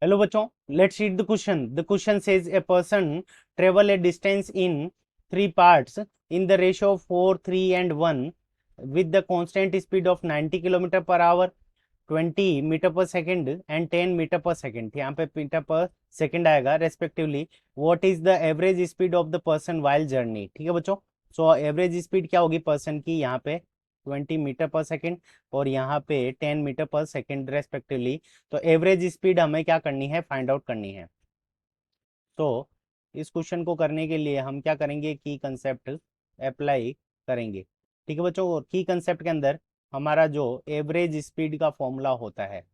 Hello बच्चों, let's read the question. The question says a person travel a distance in three parts in the ratio of 4, 3 and 1 with the constant speed of 90 kilometre per hour, 20 metre per second and 10 metre per second. यहाँ पे metre per second आएगा respectively. What is the average speed of the person while journey? ठीक है बच्चों। So average speed क्या होगी person की? यहाँ पे 20 मीटर पर सेकेंड और यहाँ पे 10 मीटर पर सेकेंड रेस्पेक्टिवली। तो एवरेज स्पीड हमें क्या करनी है? फाइंड आउट करनी है। तो इस क्वेश्चन को करने के लिए हम क्या करेंगे? की कंसेप्ट अप्लाई करेंगे। ठीक है बच्चों। और की कंसेप्ट के अंदर हमारा जो एवरेज स्पीड का फॉर्मूला होता है,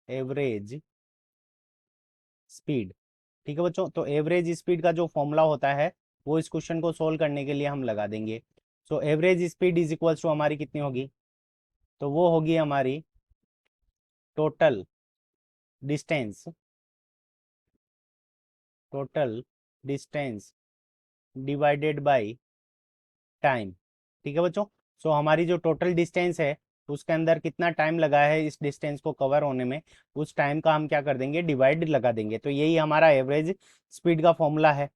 एवरेज स्पीड। ठीक है बच्चों। तो एवरेज स्पीड का जो फॉर्मूला होता है वो इस क्वेश्चन को सोल्व करने के लिए हम लगा देंगे। So average speed is equals to हमारी कितनी होगी? तो वो होगी हमारी total distance, total distance divided by time. ठीक है बच्चों। सो हमारी जो टोटल डिस्टेंस है उसके अंदर कितना टाइम लगा है इस डिस्टेंस को कवर होने में, उस टाइम का हम क्या कर देंगे? डिवाइड लगा देंगे। तो यही हमारा एवरेज स्पीड का फॉर्मूला है।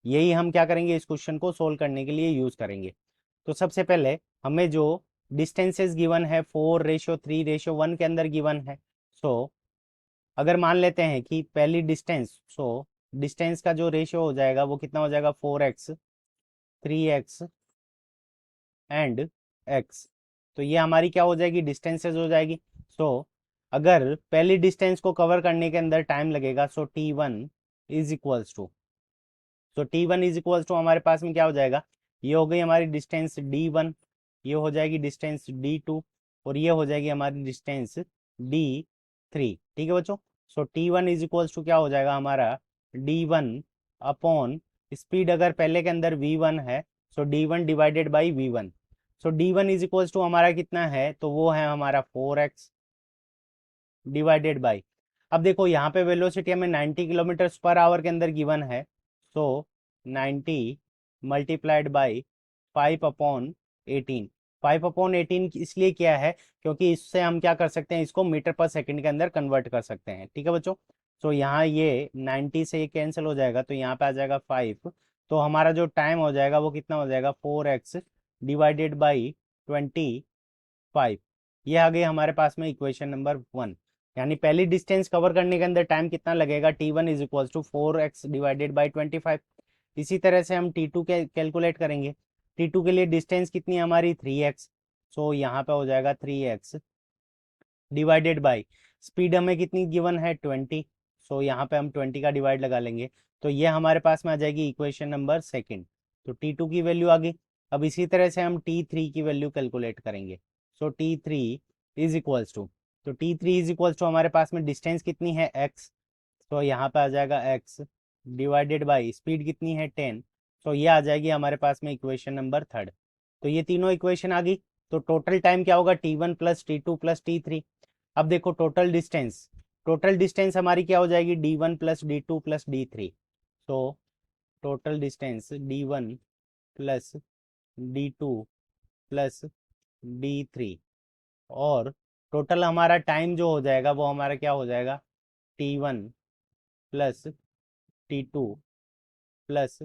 यही हम क्या करेंगे? इस क्वेश्चन को सोल्व करने के लिए यूज करेंगे। तो सबसे पहले हमें जो डिस्टेंसेस गिवन है 4:3:1 के अंदर गिवन है। सो अगर मान लेते हैं कि पहली डिस्टेंस, सो डिस्टेंस का जो रेशियो हो जाएगा वो कितना हो जाएगा? 4x, 3x and x। तो ये हमारी क्या हो जाएगी? डिस्टेंसेस हो जाएगी। सो अगर पहली डिस्टेंस को कवर करने के अंदर टाइम लगेगा, सो t1 इज इक्वल्स टू हमारे पास में क्या हो जाएगा? ये हो गई हमारी डिस्टेंस d1, ये हो जाएगी डिस्टेंस d2 और ये हो जाएगी हमारी डिस्टेंस d3। ठीक है बच्चों। सो t1 इज इक्वल्स टू क्या हो जाएगा हमारा? d1 अपॉन स्पीड अगर पहले के अंदर v1 है, so d1 divided by v1। So d1 is equals to हमारा कितना है? तो वो है हमारा 4x डिवाइडेड बाई। अब देखो यहाँ पे वेलोसिटी हमें 90 किलोमीटर पर आवर के अंदर गिवन है। सो 90 मल्टीप्लाइड बाई 5/18। 5/18 इसलिए किया है क्योंकि इससे हम क्या कर सकते हैं? इसको मीटर पर सेकंड के अंदर कन्वर्ट कर सकते हैं। ठीक है बच्चों। सो यहाँ ये 90 से ये कैंसिल हो जाएगा तो यहाँ पे आ जाएगा 5। तो हमारा जो टाइम हो जाएगा वो कितना हो जाएगा? 4x divided by 25। ये आ गई हमारे पास में इक्वेशन नंबर 1। यानी पहली डिस्टेंस कवर करने के अंदर टाइम कितना लगेगा? t1 is equal to 4x divided by 25। इसी तरह से हम t2 के कैलकुलेट करेंगे। t2 के लिए डिस्टेंस कितनी है हमारी? 3x। सो यहाँ पे हो जाएगा 3x डिवाइडेड बाई स्पीड हमें कितनी गिवन है? 20। सो यहाँ पे हम 20 का डिवाइड लगा लेंगे। तो ये हमारे पास में आ जाएगी इक्वेशन नंबर सेकेंड। तो t2 की वैल्यू आ गई। अब इसी तरह से हम t3 की वैल्यू कैलकुलेट करेंगे। सो t3 इज इक्वल्स टू हमारे पास में डिस्टेंस कितनी है? x। तो यहाँ पे आ जाएगा x डिवाइडेड बाई स्पीड कितनी है? 10। तो ये आ जाएगी हमारे पास में इक्वेशन नंबर थर्ड। तो ये तीनों इक्वेशन आ गई। तो टोटल टाइम क्या होगा? t1 plus t2 plus t3। अब देखो टोटल डिस्टेंस हमारी क्या हो जाएगी? d1 plus d2 plus d3। तो total distance d1 plus d2 plus d3। और टोटल हमारा टाइम जो हो जाएगा वो हमारा क्या हो जाएगा? t1 plus t2 plus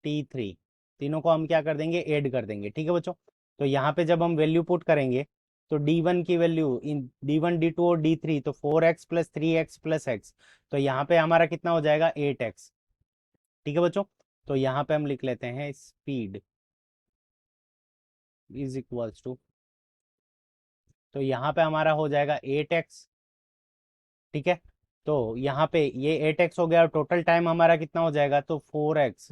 t3। तीनों को हम क्या कर देंगे? ऐड कर देंगे। ठीक है बच्चों। तो यहाँ पे जब हम वैल्यू पुट करेंगे तो d1 की वैल्यू इन d1 d2 और d3, तो 4x plus 3x plus x। तो यहाँ पे हमारा कितना हो जाएगा? 8x। ठीक है बच्चों। तो यहाँ पे हम लिख लेते हैं स्पीड इज इक्वल्स टू, तो यहाँ पे हमारा हो जाएगा 8x। ठीक है। तो यहाँ पे ये 8x हो गया और टोटल टाइम हमारा कितना हो जाएगा? तो 4x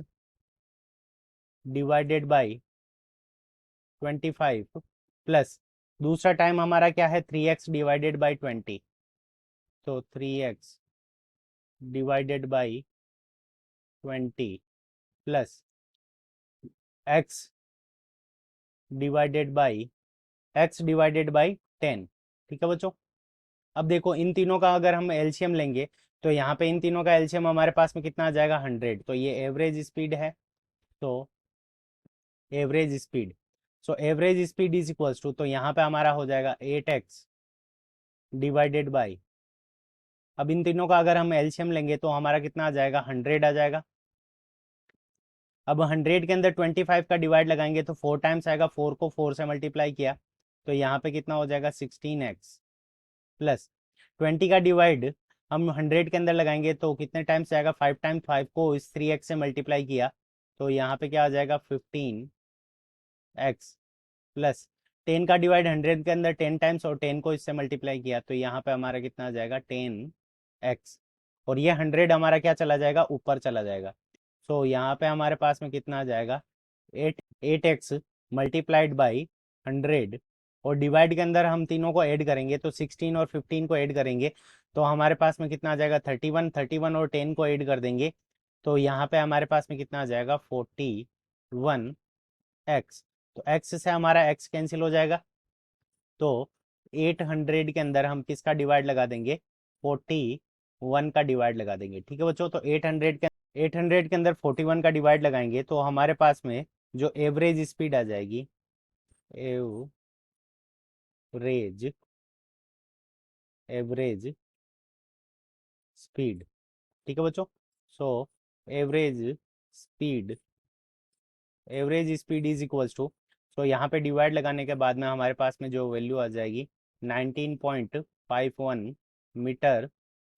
डिवाइडेड बाई 25 प्लस दूसरा टाइम हमारा क्या है? 3x divided by 20। तो 3x divided by 20 plus x divided by 10। ठीक है बच्चों। अब देखो इन तीनों का अगर हम एलसीएम लेंगे तो यहाँ पे इन तीनों का एलसीएम हमारे पास में कितना आ जाएगा? 100। तो ये एवरेज स्पीड है। तो average speed, so average speed is equals to, तो यहाँ पे हमारा हो जाएगा 8x डिवाइडेड बाई अब इन तीनों का अगर हम एलसीएम लेंगे तो हमारा कितना आ जाएगा, 100 आ जाएगा। अब 100 के अंदर 25 का डिवाइड लगाएंगे तो 4 टाइम्स आएगा, 4 को 4 से मल्टीप्लाई किया तो यहाँ पे कितना हो जाएगा, 16x प्लस 20 का डिवाइड हम 100 के अंदर लगाएंगे तो कितने टाइम्स आएगा, 5 टाइम्स 5 को इस 3x से मल्टीप्लाई किया तो यहाँ पे क्या आ जाएगा, 15x प्लस 10 का डिवाइड 100 के अंदर 10 टाइम्स और 10 को इससे मल्टीप्लाई किया तो यहाँ पे हमारा कितना आ जाएगा, 10x। और ये 100 हमारा क्या चला जाएगा, ऊपर चला जाएगा। सो यहाँ पे हमारे पास में कितना आ जाएगा, 8x मल्टीप्लाइड बाई 100 और डिवाइड के अंदर हम तीनों को ऐड करेंगे तो 16 और 15 को ऐड करेंगे तो हमारे पास में कितना आ जाएगा, 31 और 10 को ऐड कर देंगे तो यहाँ पे हमारे पास में कितना आ जाएगा, 41x। तो x से हमारा x कैंसिल हो जाएगा तो 800 के अंदर हम किसका डिवाइड लगा देंगे, 41 का डिवाइड लगा देंगे। ठीक है बच्चों, तो 800 के अंदर 41 का डिवाइड लगाएंगे तो हमारे पास में जो एवरेज स्पीड आ जाएगी, एवरेज एवरेज स्पीड। ठीक है बच्चों, so average speed average speed is equals to, so यहाँ पे डिवाइड लगाने के बाद में हमारे पास में जो वैल्यू आ जाएगी 19.51 मीटर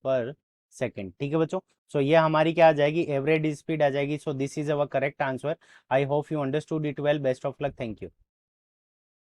पर सेकेंड। ठीक है बच्चों, सो ये हमारी क्या आ जाएगी, एवरेज स्पीड आ जाएगी। So this is our correct answer. I hope you understood it well. Best of luck, thank you.